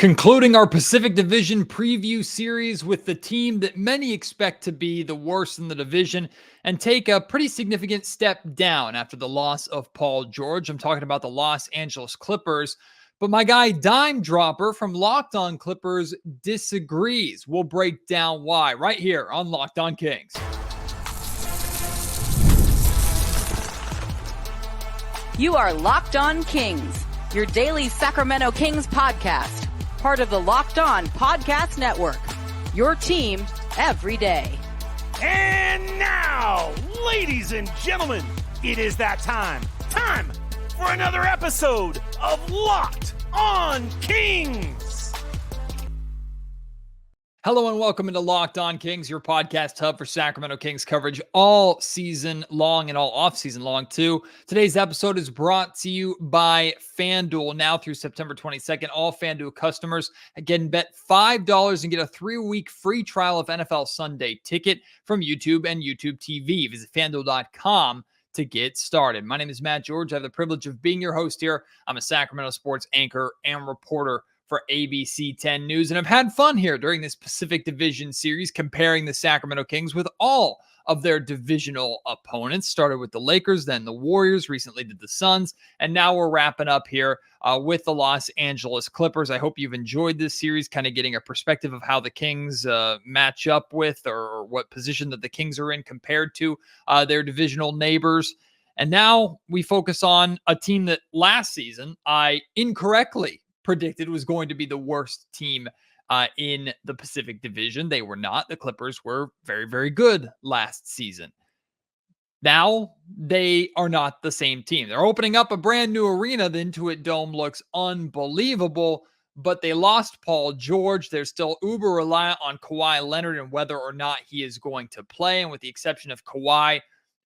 Concluding our Pacific Division preview series with the team that many expect to be the worst in the division and take a pretty significant step down after the loss of Paul George. I'm talking about the Los Angeles Clippers. But my guy Dime Dropper from Locked On Clippers disagrees. We'll break down why right here on Locked On Kings. You are Locked On Kings, your daily Sacramento Kings podcast. Part of the Locked On Podcast Network, your team every day. And now, ladies and gentlemen, it is that time for another episode of Locked On Kings. Hello and welcome into Locked On Kings, your podcast hub for Sacramento Kings coverage all season long and all off-season long too. Today's episode is brought to you by FanDuel. Now through September 22nd, all FanDuel customers can bet $5 and get a 3-week free trial of NFL Sunday Ticket from YouTube and YouTube TV. Visit FanDuel.com to get started. My name is Matt George. I have the privilege of being your host here. I'm a Sacramento sports anchor and reporter for ABC 10 News. And I've had fun here during this Pacific Division series comparing the Sacramento Kings with all of their divisional opponents. Started with the Lakers, then the Warriors, recently did the Suns, and now we're wrapping up here with the Los Angeles Clippers. I hope you've enjoyed this series, kind of getting a perspective of how the Kings match up with or what position that the Kings are in compared to their divisional neighbors. And now we focus on a team that last season I incorrectly predicted was going to be the worst team in the Pacific Division. They were not. The Clippers were very, very good last season. Now they are not the same team. They're opening up a brand new arena. The Intuit Dome looks unbelievable, but they lost Paul George. They're still uber reliant on Kawhi Leonard and whether or not he is going to play. And with the exception of Kawhi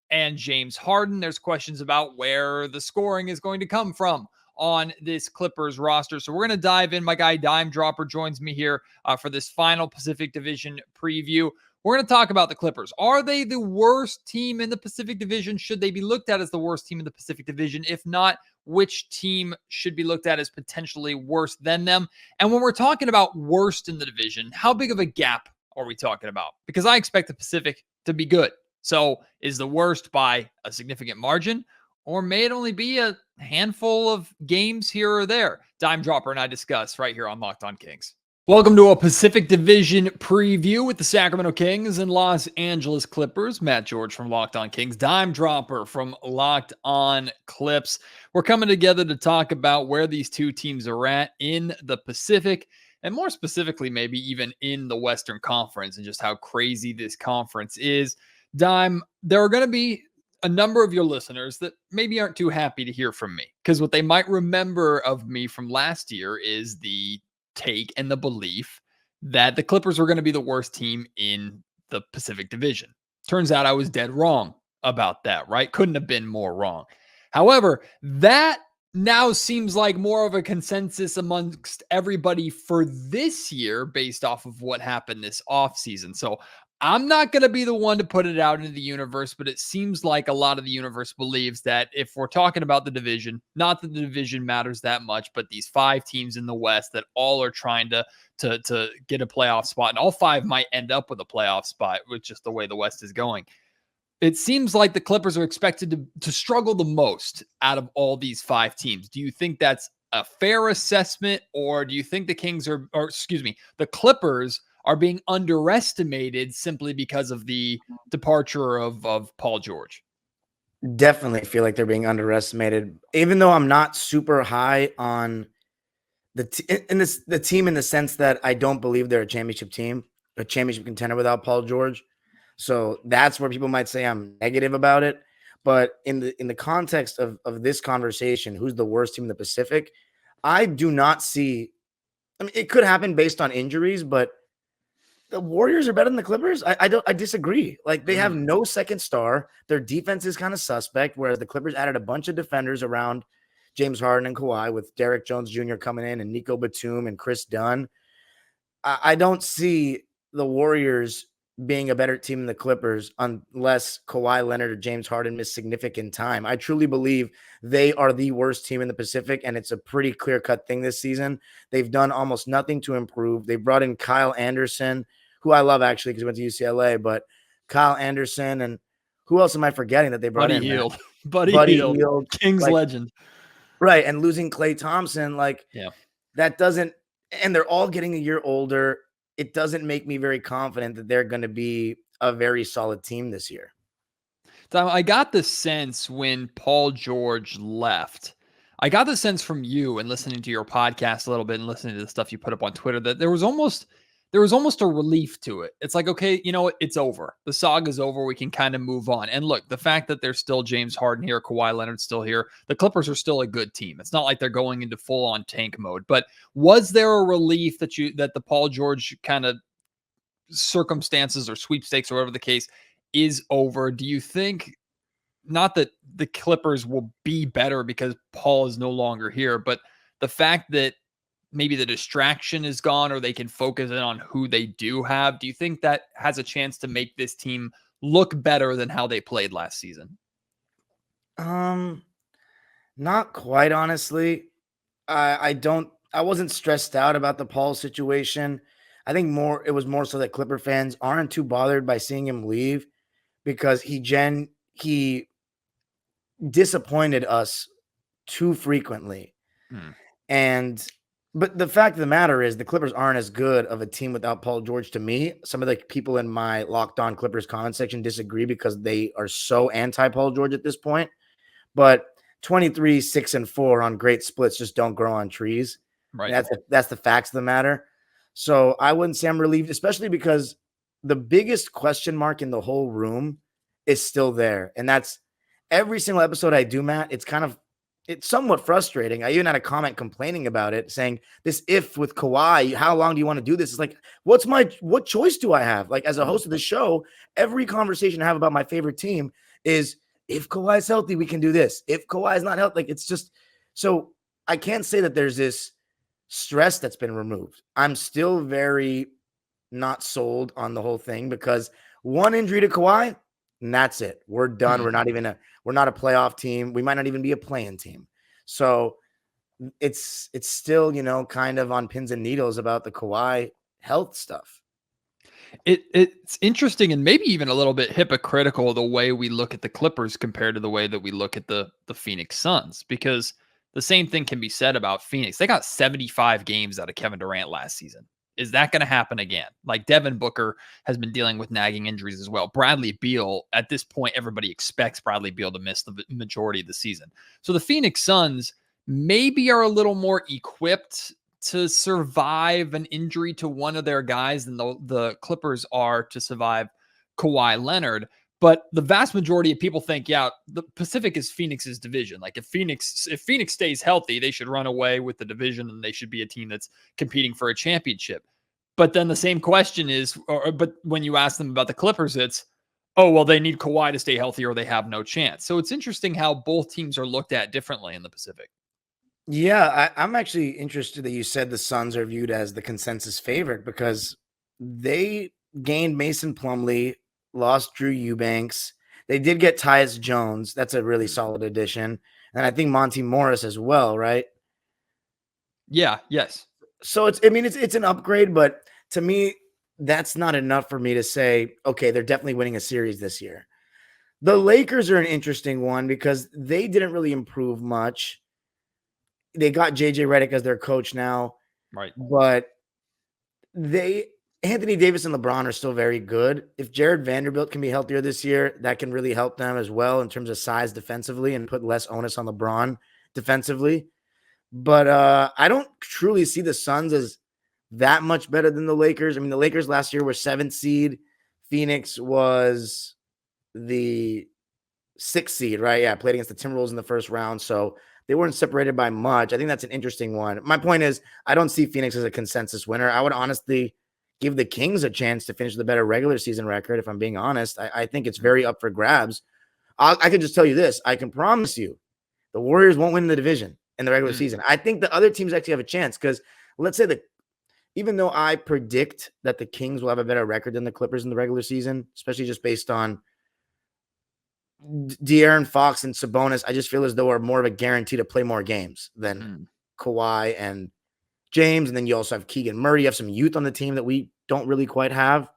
and James Harden, there's questions about where the scoring is going to come from on this Clippers roster. So we're going to dive in. My guy Dime Dropper joins me here for this final Pacific Division preview. We're going to talk about the Clippers. Are they the worst team in the Pacific Division? Should they be looked at as the worst team in the Pacific Division? If not, which team should be looked at as potentially worse than them? And when we're talking about worst in the division, how big of a gap are we talking about? Because I expect the Pacific to be good. So is the worst by a significant margin? Or may it only be a handful of games here or there? Dime Dropper and I discuss right here on Locked On Kings. Welcome to a Pacific Division preview with the Sacramento Kings and Los Angeles Clippers. Matt George from Locked On Kings, Dime Dropper from Locked On Clips. We're coming together to talk about where these two teams are at in the Pacific, and more specifically, maybe even in the Western Conference, and just how crazy this conference is. Dime, there are going to be a number of your listeners that maybe aren't too happy to hear from me, because what they might remember of me from last year is the take and the belief that the Clippers were going to be the worst team in the Pacific Division. Turns out I was dead wrong about that, right? Couldn't have been more wrong. However, that now seems like more of a consensus amongst everybody for this year based off of what happened this offseason. So I'm not going to be the one to put it out into the universe, but it seems like a lot of the universe believes that if we're talking about the division, not that the division matters that much, but these 5 teams in the West that all are trying to get a playoff spot, and all 5 might end up with a playoff spot with just the way the West is going. It seems like the Clippers are expected to struggle the most out of all these 5 teams. Do you think that's a fair assessment, or do you think the the Clippers are being underestimated simply because of the departure of Paul George? Definitely feel like they're being underestimated, even though I'm not super high on the team in the sense that I don't believe they're a championship team, a championship contender without Paul George. So that's where people might say I'm negative about it. But in the context of this conversation, who's the worst team in the Pacific, I do not see. I mean, it could happen based on injuries, but the Warriors are better than the Clippers. I disagree. Like, they have no second star. Their defense is kind of suspect, whereas the Clippers added a bunch of defenders around James Harden and Kawhi, with Derrick Jones Jr. coming in and Nico Batum and Chris Dunn. I don't see the Warriors being a better team than the Clippers unless Kawhi Leonard or James Harden miss significant time. I truly believe they are the worst team in the Pacific, and it's a pretty clear-cut thing this season. They've done almost nothing to improve. They brought in Kyle Anderson, who I love actually because he went to UCLA, but Kyle Anderson and who else am I forgetting that they brought Buddy in? Hield. Buddy Hield, Hield. Kings legend. Right, and losing Klay Thompson, yeah. That doesn't – and they're all getting a year older. It doesn't make me very confident that they're going to be a very solid team this year. So I got the sense when Paul George left, I got the sense from you and listening to your podcast a little bit and listening to the stuff you put up on Twitter that there was almost a relief to it. It's like, okay, you know what? It's over. The saga's over. We can kind of move on. And look, the fact that there's still James Harden here, Kawhi Leonard still here, the Clippers are still a good team. It's not like they're going into full on tank mode, but was there a relief that the Paul George kind of circumstances or sweepstakes or whatever the case is over? Do you think, not that the Clippers will be better because Paul is no longer here, but the fact that maybe the distraction is gone or they can focus in on who they do have, do you think that has a chance to make this team look better than how they played last season? Not quite, honestly. I wasn't stressed out about the Paul situation. I think it was more so that Clipper fans aren't too bothered by seeing him leave because he disappointed us too frequently. But the fact of the matter is the Clippers aren't as good of a team without Paul George to me. Some of the people in my Locked On Clippers comment section disagree because they are so anti-Paul George at this point. But 23, 6, and 4 on great splits just don't grow on trees. Right. That's the facts of the matter. So I wouldn't say I'm relieved, especially because the biggest question mark in the whole room is still there. And that's every single episode I do, Matt. It's somewhat frustrating. I even had a comment complaining about it, saying this if with Kawhi, how long do you want to do this? It's like, what choice do I have? Like, as a host of the show, every conversation I have about my favorite team is if Kawhi's healthy, we can do this. If Kawhi's not healthy, it's just so I can't say that there's this stress that's been removed. I'm still very not sold on the whole thing because one injury to Kawhi, and that's it. We're done. We're not a playoff team. We might not even be a play-in team. So it's still, kind of on pins and needles about the Kawhi health stuff. It's interesting and maybe even a little bit hypocritical the way we look at the Clippers compared to the way that we look at the Phoenix Suns, because the same thing can be said about Phoenix. They got 75 games out of Kevin Durant last season. Is that going to happen again? Like, Devin Booker has been dealing with nagging injuries as well. Bradley Beal, at this point, everybody expects Bradley Beal to miss the majority of the season. So the Phoenix Suns maybe are a little more equipped to survive an injury to one of their guys than the Clippers are to survive Kawhi Leonard. But the vast majority of people think, yeah, the Pacific is Phoenix's division. Like, if Phoenix stays healthy, they should run away with the division and they should be a team that's competing for a championship. But then the same question is, but when you ask them about the Clippers, it's, oh, well, they need Kawhi to stay healthy or they have no chance. So it's interesting how both teams are looked at differently in the Pacific. Yeah, I'm actually interested that you said the Suns are viewed as the consensus favorite because they gained Mason Plumlee, lost Drew Eubanks. They did get Tyus Jones. That's a really solid addition. And I think Monty Morris as well, right? Yeah, yes. So it's an upgrade, but to me, that's not enough for me to say, okay, they're definitely winning a series this year. The Lakers are an interesting one because they didn't really improve much. They got JJ Redick as their coach now. Right. But Anthony Davis and LeBron are still very good. If Jared Vanderbilt can be healthier this year, that can really help them as well in terms of size defensively and put less onus on LeBron defensively. But I don't truly see the Suns as that much better than the Lakers. I mean, the Lakers last year were 7th seed. Phoenix was the 6th seed, right? Yeah, played against the Timberwolves in the first round. So they weren't separated by much. I think that's an interesting one. My point is, I don't see Phoenix as a consensus winner. I would honestly give the Kings a chance to finish the better regular season record, if I'm being honest. I think it's very up for grabs. I can just tell you this. I can promise you the Warriors won't win the division in the regular season. I think the other teams actually have a chance because let's say even though I predict that the Kings will have a better record than the Clippers in the regular season, especially just based on De'Aaron Fox and Sabonis, I just feel as though we're more of a guarantee to play more games than Kawhi and James. And then you also have Keegan Murray. You have some youth on the team that we don't really quite have.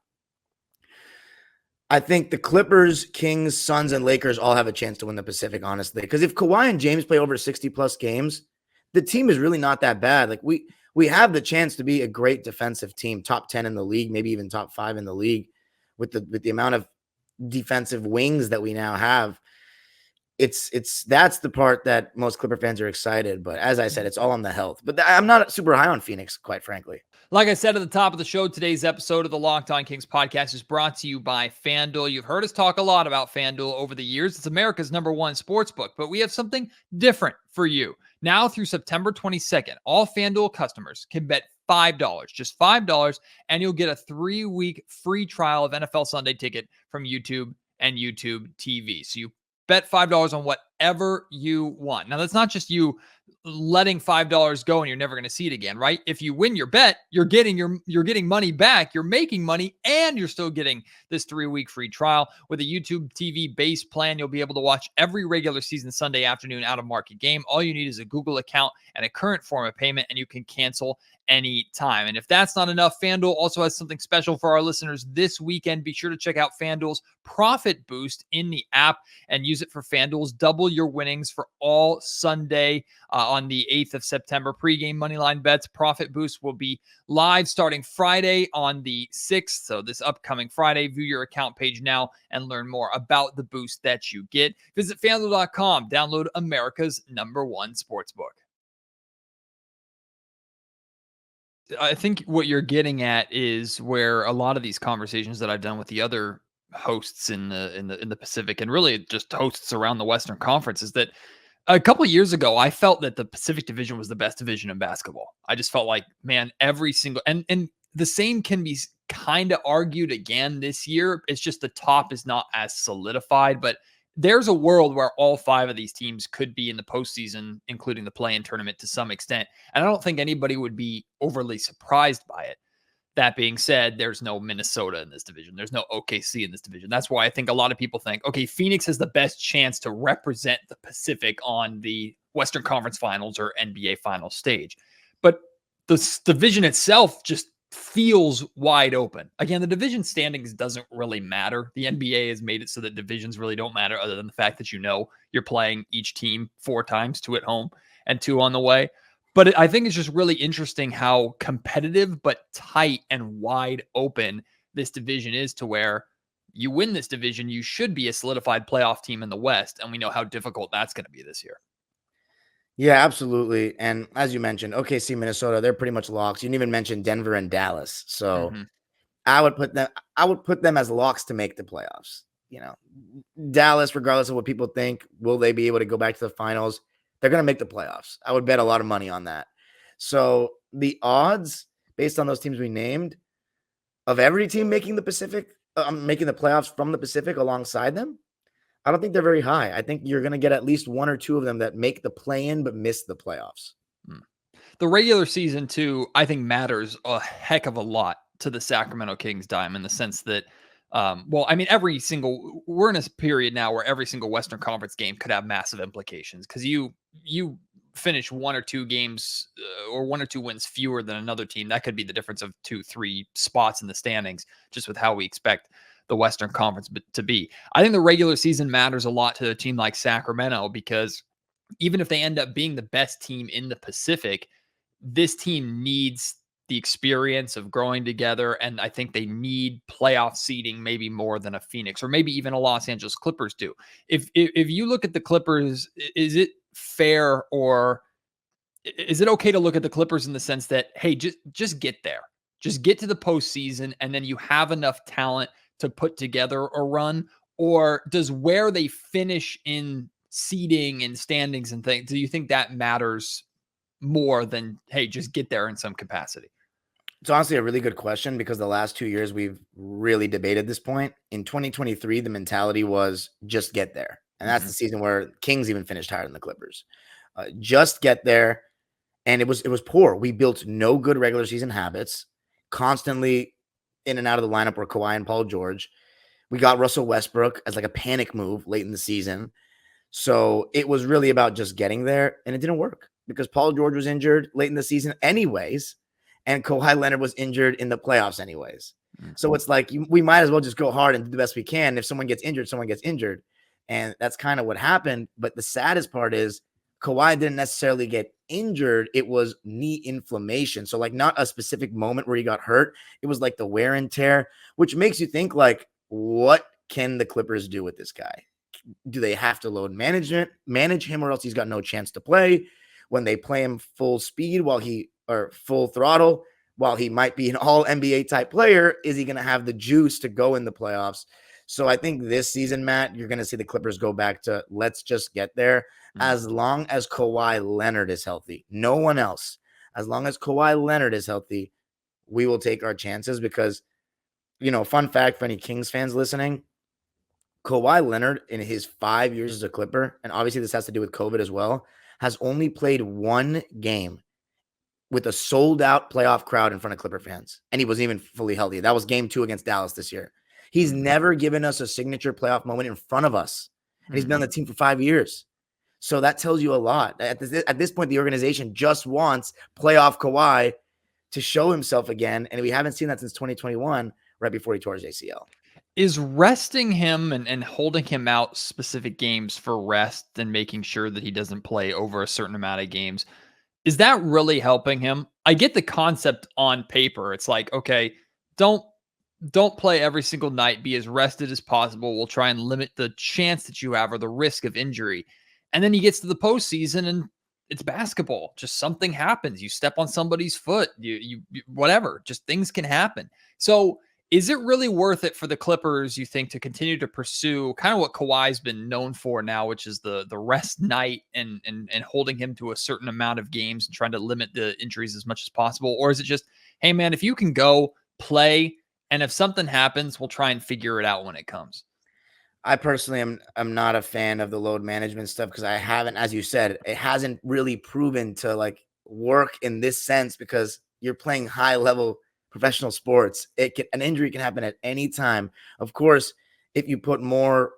I think the Clippers, Kings, Suns, and Lakers all have a chance to win the Pacific, honestly. Because if Kawhi and James play over 60-plus games, the team is really not that bad. Like we have the chance to be a great defensive team, top 10 in the league, maybe even top 5 in the league with the amount of defensive wings that we now have. That's the part that most Clipper fans are excited. But as I said, it's all on the health. But I'm not super high on Phoenix, quite frankly. Like I said at the top of the show, today's episode of the Locked On Kings podcast is brought to you by FanDuel. You've heard us talk a lot about FanDuel over the years. It's America's #1 sportsbook, but we have something different for you. Now through September 22nd, all FanDuel customers can bet $5, just $5, and you'll get a 3-week free trial of NFL Sunday Ticket from YouTube and YouTube TV. So you bet $5 on whatever you want. Now, that's not just you letting $5 go and you're never going to see it again, right? If you win your bet, you're getting money back, you're making money, and you're still getting this 3-week free trial. With a YouTube TV base plan, you'll be able to watch every regular season Sunday afternoon out of market game. All you need is a Google account and a current form of payment, and you can cancel any time. And if that's not enough, FanDuel also has something special for our listeners this weekend. Be sure to check out FanDuel's Profit Boost in the app and use it for FanDuel's Double Your Winnings for all Sunday on the 8th of September. Pre-game moneyline bets Profit Boost will be live starting Friday on the 6th. So this upcoming Friday, view your account page now and learn more about the boost that you get. Visit FanDuel.com. Download America's #1 sportsbook. I think what you're getting at is where a lot of these conversations that I've done with the other hosts in the Pacific, and really just hosts around the Western Conference, is that a couple of years ago, I felt that the Pacific Division was the best division in basketball. I just felt like, man, every single and the same can be kind of argued again this year. It's just the top is not as solidified, but there's a world where all 5 of these teams could be in the postseason, including the play-in tournament to some extent. And I don't think anybody would be overly surprised by it. That being said, there's no Minnesota in this division. There's no OKC in this division. That's why I think a lot of people think, okay, Phoenix has the best chance to represent the Pacific on the Western Conference Finals or NBA Finals stage. But the division itself just feels wide open. Again, the division standings doesn't really matter. The NBA has made it so that divisions really don't matter, other than the fact that you're playing each team 4 times, 2 at home and 2 on the way. But I think it's just really interesting how competitive but tight and wide open this division is, to where you win this division, you should be a solidified playoff team in the West. And we know how difficult that's going to be this year. Yeah, absolutely. And as you mentioned, OKC, Minnesota, they're pretty much locks. You didn't even mention Denver and Dallas. So I would put them as locks to make the playoffs. Dallas, regardless of what people think, will they be able to go back to the finals? They're going to make the playoffs. I would bet a lot of money on that. So the odds, based on those teams we named, of every team making the playoffs from the Pacific alongside them, I don't think they're very high. I think you're going to get at least 1 or 2 of them that make the play-in but miss the playoffs. The regular season, too, I think matters a heck of a lot to the Sacramento Kings dime, in the sense that, we're in a period now where every single Western Conference game could have massive implications, because you finish 1 or 2 games or 1 or 2 wins fewer than another team. That could be the difference of 2-3 spots in the standings, just with how we expect the Western Conference to be. I think the regular season matters a lot to a team like Sacramento, because even if they end up being the best team in the Pacific, this team needs the experience of growing together. And I think they need playoff seeding maybe more than a Phoenix or maybe even a Los Angeles Clippers do. If you look at the Clippers, is it fair, or is it okay to look at the Clippers in the sense that, hey, just get there, just get to the postseason, and then you have enough talent to put together a run? Or does where they finish in seeding and standings and things, do you think that matters more than, hey, just get there in some capacity? It's honestly a really good question, because the last 2 years we've really debated this point. In 2023, the mentality was just get there. And that's the season where Kings even finished higher than the Clippers. Just get there. And it was poor. We built no good regular season habits. constantly in and out of the lineup were Kawhi and Paul George. We got Russell Westbrook as like a panic move late in the season. So it was really about just getting there, and it didn't work because Paul George was injured late in the season anyways, and Kawhi Leonard was injured in the playoffs anyways. So it's like we might as well just go hard and do the best we can. If someone gets injured, someone gets injured. And that's kind of what happened. But the saddest part is Kawhi didn't necessarily get injured. It was knee inflammation. So like not a specific moment where he got hurt. It was like the wear and tear, which makes you think like, what can the Clippers do with this guy? Do they have to manage him, or else he's got no chance to play? When they play him full speed or full throttle, while he might be an all NBA type player, is he going to have the juice to go in the playoffs? So I think this season, Matt, you're going to see the Clippers go back to let's just get there as long as Kawhi Leonard is healthy. No one else. As long as Kawhi Leonard is healthy, we will take our chances because, fun fact for any Kings fans listening, Kawhi Leonard in his 5 years as a Clipper, and obviously this has to do with COVID as well, has only played one game with a sold-out playoff crowd in front of Clipper fans, and he wasn't even fully healthy. That was game 2 against Dallas this year. He's never given us a signature playoff moment in front of us, and he's been on the team for 5 years. So that tells you a lot. At this point, the organization just wants playoff Kawhi to show himself again, and we haven't seen that since 2021, right before he tore his ACL. Is resting him and holding him out specific games for rest and making sure that he doesn't play over a certain amount of games, is that really helping him? I get the concept on paper. It's like, okay, don't play every single night. Be as rested as possible. We'll try and limit the chance that you have or the risk of injury. And then he gets to the postseason and it's basketball. Just something happens. You step on somebody's foot. You whatever. Just things can happen. So is it really worth it for the Clippers, you think, to continue to pursue kind of what Kawhi's been known for now, which is the rest night and holding him to a certain amount of games and trying to limit the injuries as much as possible? Or is it just, hey, man, if you can go play, and if something happens, we'll try and figure it out when it comes? I personally am not a fan of the load management stuff because I haven't, as you said, it hasn't really proven to like work in this sense because you're playing high level professional sports. An injury can happen at any time. Of course, if you put more,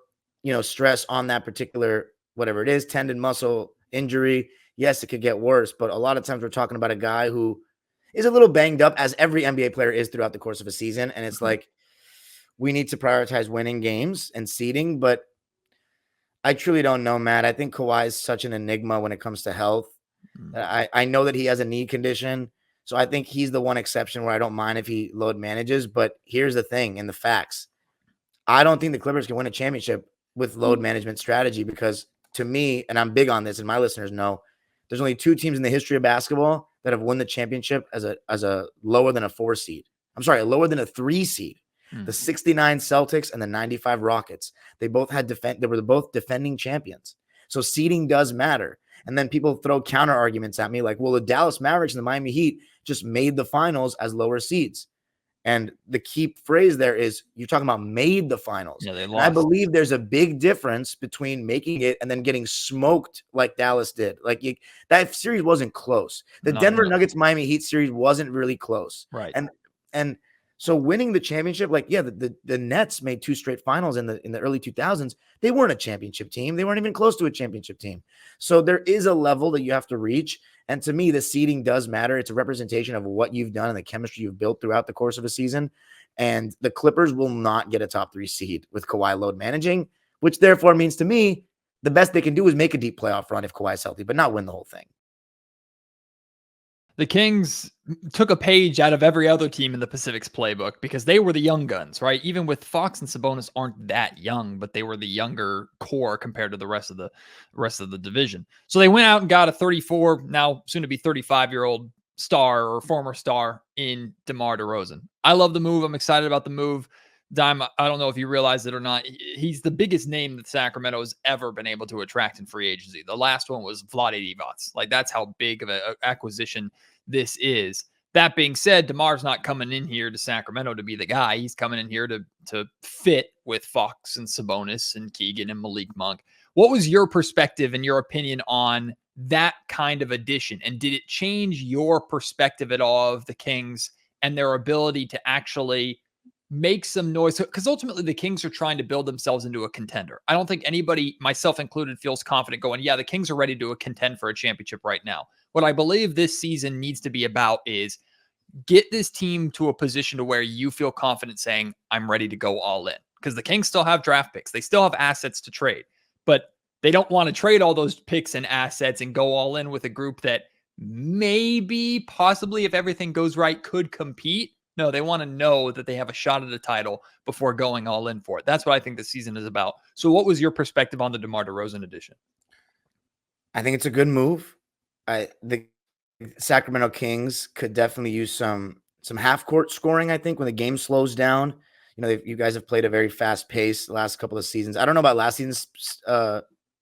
stress on that particular, whatever it is, tendon, muscle injury, yes, it could get worse. But a lot of times we're talking about a guy who is a little banged up, as every NBA player is throughout the course of a season. And it's like, we need to prioritize winning games and seeding. But I truly don't know, Matt. I think Kawhi is such an enigma when it comes to health. I know that he has a knee condition. So I think he's the one exception where I don't mind if he load manages. But here's the thing and the facts. I don't think the Clippers can win a championship with load management strategy because to me, and I'm big on this and my listeners know, there's only 2 teams in the history of basketball that have won the championship as a lower than a 4 seed. I'm sorry, a lower than a 3 seed. The 69 Celtics and the 95 Rockets. They both they were both defending champions. So seeding does matter. And then people throw counter arguments at me like, well, the Dallas Mavericks and the Miami Heat just made the finals as lower seeds. And the key phrase there is you're talking about made the finals. Yeah, they lost. And I believe there's a big difference between making it and then getting smoked like Dallas did. Like that series wasn't close. The Denver Nuggets Miami Heat series wasn't really close. Right. And so winning the championship, like, yeah, the Nets made 2 straight finals in the early 2000s. They weren't a championship team. They weren't even close to a championship team. So there is a level that you have to reach. And to me, the seeding does matter. It's a representation of what you've done and the chemistry you've built throughout the course of a season. And the Clippers will not get a top 3 seed with Kawhi load managing, which therefore means to me, the best they can do is make a deep playoff run if Kawhi's healthy, but not win the whole thing. The Kings took a page out of every other team in the Pacific's playbook because they were the young guns, right? Even with Fox and Sabonis aren't that young, but they were the younger core compared to the rest of the division. So they went out and got a 34, now soon to be 35-year-old star or former star in DeMar DeRozan. I love the move. I'm excited about the move. Dime, I don't know if you realize it or not. He's the biggest name that Sacramento has ever been able to attract in free agency. The last one was Vlade Divac. Like, that's how big of an acquisition this is. That being said, DeMar's not coming in here to Sacramento to be the guy. He's coming in here to fit with Fox and Sabonis and Keegan and Malik Monk. What was your perspective and your opinion on that kind of addition? And did it change your perspective at all of the Kings and their ability to actually make some noise. Because ultimately, the Kings are trying to build themselves into a contender. I don't think anybody, myself included, feels confident going, yeah, the Kings are ready to contend for a championship right now. What I believe this season needs to be about is get this team to a position to where you feel confident saying, I'm ready to go all in. Because the Kings still have draft picks. They still have assets to trade. But they don't want to trade all those picks and assets and go all in with a group that maybe, possibly, if everything goes right, could compete. No, they want to know that they have a shot at a title before going all in for it. That's what I think the season is about. So what was your perspective on the DeMar DeRozan edition? I think it's a good move. The Sacramento Kings could definitely use some half-court scoring, I think, when the game slows down. You know, you guys have played a very fast pace the last couple of seasons. I don't know about last season's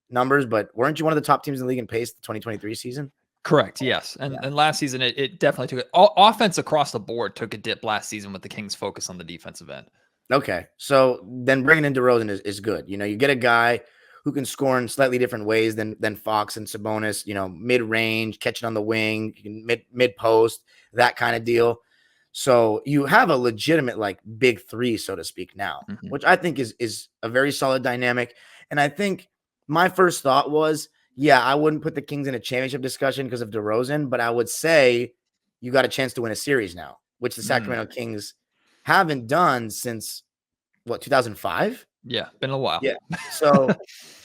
numbers, but weren't you one of the top teams in the league in pace the 2023 season? Correct. Yes. And last season, it definitely took it. Offense across the board took a dip last season with the Kings' focus on the defensive end. Okay. So then bringing in DeRozan is good. You know, you get a guy who can score in slightly different ways than Fox and Sabonis, you know, mid-range, catching on the wing, mid-post, that kind of deal. So you have a legitimate, like, big three, so to speak, now, which I think is a very solid dynamic. And I think my first thought was, yeah, I wouldn't put the Kings in a championship discussion because of DeRozan, but I would say you got a chance to win a series now, which the Sacramento Kings haven't done since, 2005? Yeah, been a while. Yeah. So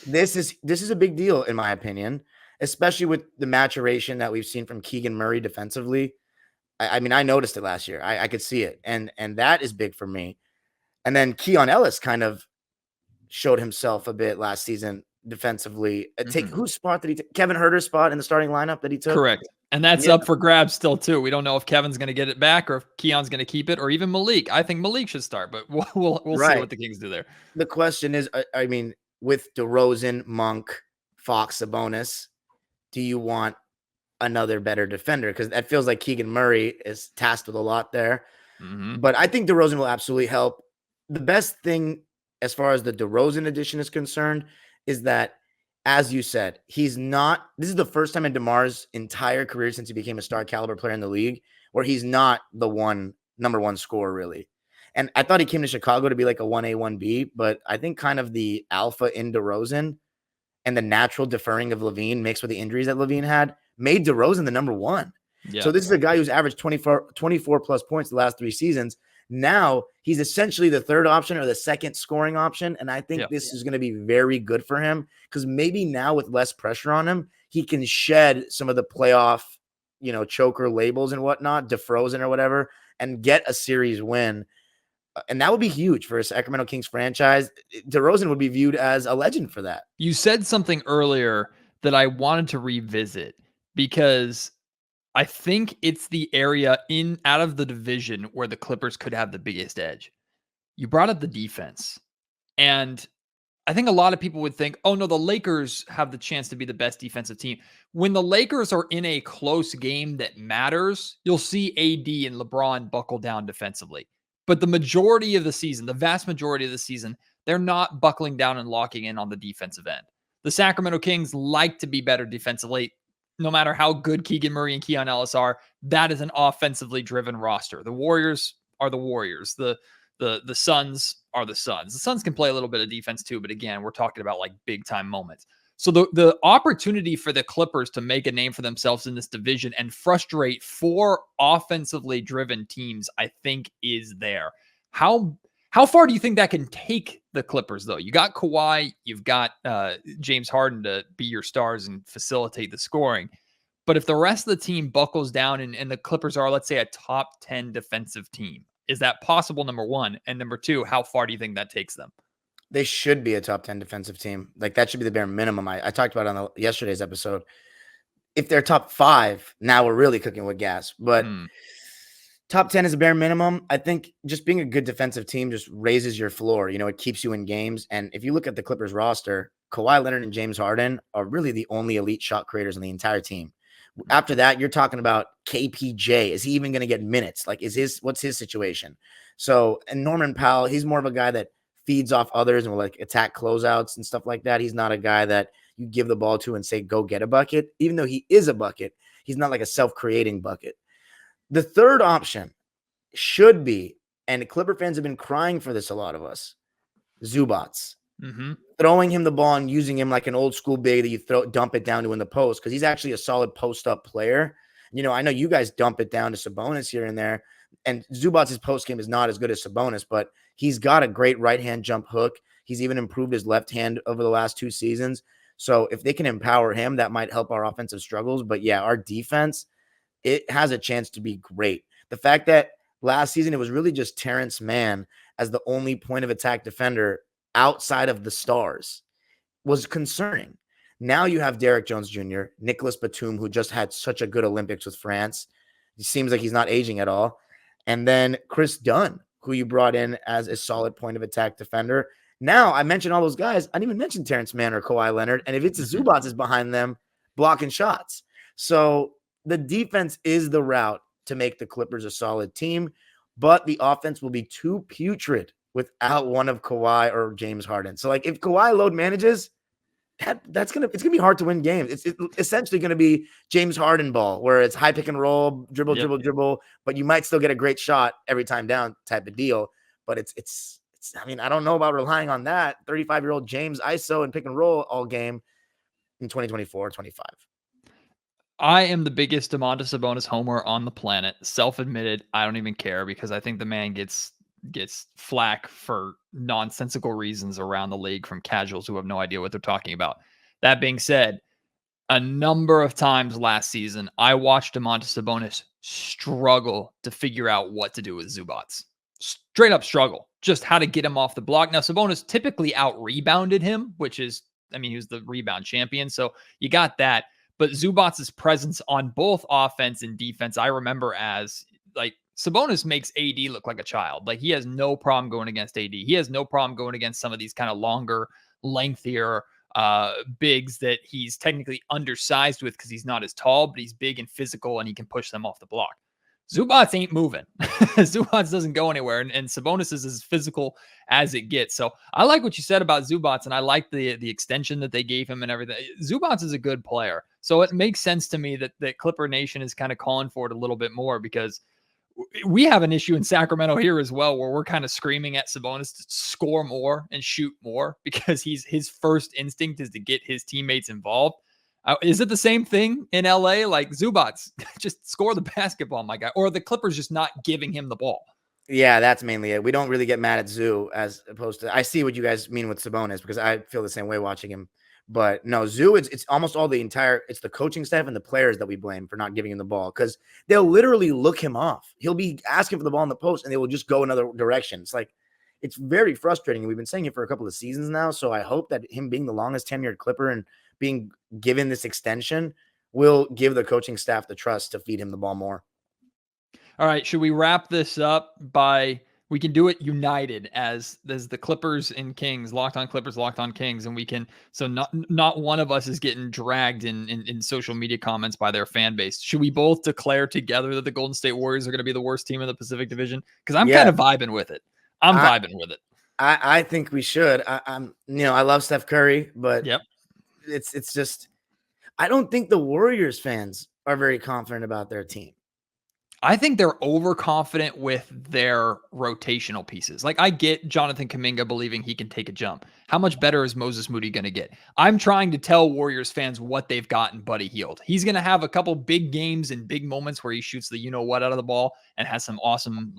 this is a big deal, in my opinion, especially with the maturation that we've seen from Keegan Murray defensively. I mean, I noticed it last year. I could see it, and that is big for me. And then Keon Ellis kind of showed himself a bit last season defensively. Take whose spot did he take? Kevin Huerter's spot in the starting lineup that he took? Correct. And that's up for grabs still, too. We don't know if Kevin's going to get it back or if Keon's going to keep it, or even Malik. I think Malik should start, but we'll see what the Kings do there. The question is, I mean, with DeRozan, Monk, Fox, Sabonis, do you want another better defender? Because that feels like Keegan Murray is tasked with a lot there. But I think DeRozan will absolutely help. The best thing as far as the DeRozan addition is concerned is that, as you said, this is the first time in DeMar's entire career since he became a star caliber player in the league where he's not the number one scorer, really. And I thought he came to Chicago to be like a 1A, 1B, but I think kind of the alpha in DeRozan and the natural deferring of Levine mixed with the injuries that Levine had made DeRozan the number one. Yeah. So this is a guy who's averaged 24 plus points the last 3 seasons. Now he's essentially the third option or the second scoring option. And I think this is going to be very good for him because maybe now with less pressure on him, he can shed some of the playoff, choker labels and whatnot, DeFrozen or whatever, and get a series win. And that would be huge for a Sacramento Kings franchise. DeRozan would be viewed as a legend for that. You said something earlier that I wanted to revisit because I think it's the area out of the division where the Clippers could have the biggest edge. You brought up the defense. And I think a lot of people would think, oh no, the Lakers have the chance to be the best defensive team. When the Lakers are in a close game that matters, you'll see AD and LeBron buckle down defensively. But the majority of the season, the vast majority of the season, they're not buckling down and locking in on the defensive end. The Sacramento Kings like to be better defensively. No matter how good Keegan Murray and Keon Ellis are, that is an offensively driven roster. The Warriors are the Warriors. The Suns are the Suns. The Suns can play a little bit of defense too, but again, we're talking about like big time moments. So the opportunity for the Clippers to make a name for themselves in this division and frustrate 4 offensively driven teams, I think is there. How far do you think that can take the Clippers, though? You got Kawhi, you've got James Harden to be your stars and facilitate the scoring. But if the rest of the team buckles down and the Clippers are, let's say, a top 10 defensive team, is that possible, number one? And number two, how far do you think that takes them? They should be a top 10 defensive team. Like, that should be the bare minimum. I talked about it on yesterday's episode. If they're top 5, now we're really cooking with gas. But top 10 is a bare minimum. I think just being a good defensive team just raises your floor. It keeps you in games. And if you look at the Clippers roster, Kawhi Leonard and James Harden are really the only elite shot creators on the entire team. After that, you're talking about KPJ. Is he even going to get minutes? Like, what's his situation? So, and Norman Powell, he's more of a guy that feeds off others and will like attack closeouts and stuff like that. He's not a guy that you give the ball to and say, go get a bucket. Even though he is a bucket, he's not like a self-creating bucket. The third option should be, and Clipper fans have been crying for this, a lot of us, Zubats. Mm-hmm. Throwing him the ball and using him like an old school big that you dump it down to in the post, because he's actually a solid post-up player. I know you guys dump it down to Sabonis here and there, and Zubats' post game is not as good as Sabonis, but he's got a great right-hand jump hook. He's even improved his left hand over the last 2 seasons. So if they can empower him, that might help our offensive struggles. But yeah, our defense, it has a chance to be great. The fact that last season it was really just Terrence Mann as the only point of attack defender outside of the stars was concerning. Now you have Derek Jones Jr., Nicholas Batum, who just had such a good Olympics with France. He seems like he's not aging at all. And then Chris Dunn, who you brought in as a solid point of attack defender. Now, I mentioned all those guys. I didn't even mention Terrence Mann or Kawhi Leonard. And if it's Zubats is behind them, blocking shots. So the defense is the route to make the Clippers a solid team, but the offense will be too putrid without one of Kawhi or James Harden. So like if Kawhi load manages, it's gonna be hard to win games. It's essentially gonna be James Harden ball, where it's high pick and roll, dribble, but you might still get a great shot every time down type of deal. But it's I mean, I don't know about relying on that 35-year-old James ISO and pick and roll all game in 2024, 25. I am the biggest Domantas Sabonis homer on the planet. Self-admitted. I don't even care because I think the man gets flack for nonsensical reasons around the league from casuals who have no idea what they're talking about. That being said, a number of times last season, I watched Domantas Sabonis struggle to figure out what to do with Zubats. Straight up struggle. Just how to get him off the block. Now, Sabonis typically out-rebounded him, which is, he was the rebound champion, so you got that. But Zubats' presence on both offense and defense, I remember as, like, Sabonis makes AD look like a child. Like, he has no problem going against AD. He has no problem going against some of these kind of longer, lengthier bigs that he's technically undersized with because he's not as tall, but he's big and physical and he can push them off the block. Zubats ain't moving. Zubats doesn't go anywhere, and Sabonis is as physical as it gets. So I like what you said about Zubats, and I like the extension that they gave him and everything. Zubats is a good player. So it makes sense to me that Clipper Nation is kind of calling for it a little bit more, because we have an issue in Sacramento here as well, where we're kind of screaming at Sabonis to score more and shoot more because his first instinct is to get his teammates involved. Is it the same thing in LA? Like, Zubats, just score the basketball, my guy. Or the Clippers just not giving him the ball? Yeah, that's mainly it. We don't really get mad at Zoo as opposed to, I see what you guys mean with Sabonis, because I feel the same way watching him. But no, Zoo, it's almost all it's the coaching staff and the players that we blame for not giving him the ball, because they'll literally look him off. He'll be asking for the ball in the post and they will just go another direction. It's like, it's very frustrating. We've been saying it for a couple of seasons now. So I hope that him being the longest tenured Clipper and being given this extension will give the coaching staff the trust to feed him the ball more. All right. Should we wrap this up by, we can do it united as the Clippers and Kings, Locked On Clippers, Locked On Kings. And we can, so not one of us is getting dragged in social media comments by their fan base. Should we both declare together that the Golden State Warriors are going to be the worst team in the Pacific Division? Because I'm kind of vibing with it. I'm vibing with it. I think we should. I love Steph Curry, but yep. It's just, I don't think the Warriors fans are very confident about their team. I think they're overconfident with their rotational pieces. Like, I get Jonathan Kuminga believing he can take a jump. How much better is Moses Moody going to get? I'm trying to tell Warriors fans what they've got in Buddy Hield. He's going to have a couple big games and big moments where he shoots the you-know-what out of the ball and has some awesome,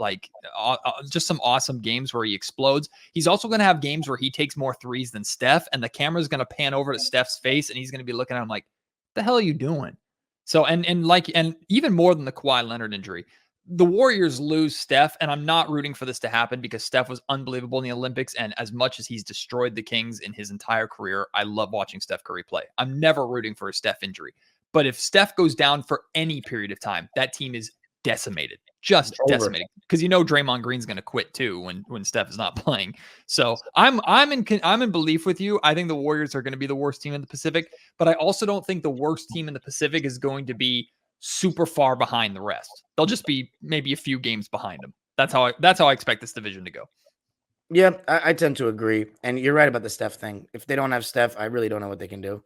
just some awesome games where he explodes. He's also going to have games where he takes more threes than Steph, and the camera's going to pan over to Steph's face, and he's going to be looking at him like, what the hell are you doing? So, and even more than the Kawhi Leonard injury, the Warriors lose Steph, and I'm not rooting for this to happen because Steph was unbelievable in the Olympics, and as much as he's destroyed the Kings in his entire career, I love watching Steph Curry play. I'm never rooting for a Steph injury. But if Steph goes down for any period of time, that team is decimated, just decimated. Because Draymond Green's going to quit too when Steph is not playing. So I'm in belief with you. I think the Warriors are going to be the worst team in the Pacific, but I also don't think the worst team in the Pacific is going to be super far behind the rest. They'll just be maybe a few games behind them. That's how I expect this division to go. Yeah, I tend to agree. And you're right about the Steph thing. If they don't have Steph, I really don't know what they can do.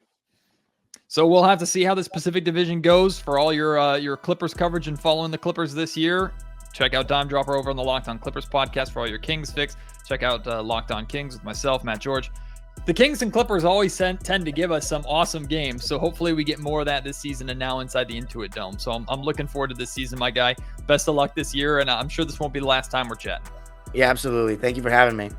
So we'll have to see how this Pacific Division goes. For all your Clippers coverage and following the Clippers this year, Check out Dime Dropper over on the Locked On Clippers podcast for all your Kings fix. Check out Locked On Kings with myself, Matt George. The Kings and Clippers always tend to give us some awesome games, so hopefully we get more of that this season and now inside the Intuit Dome. So I'm looking forward to this season, my guy. Best of luck this year, and I'm sure this won't be the last time we're chatting. Yeah, absolutely. Thank you for having me.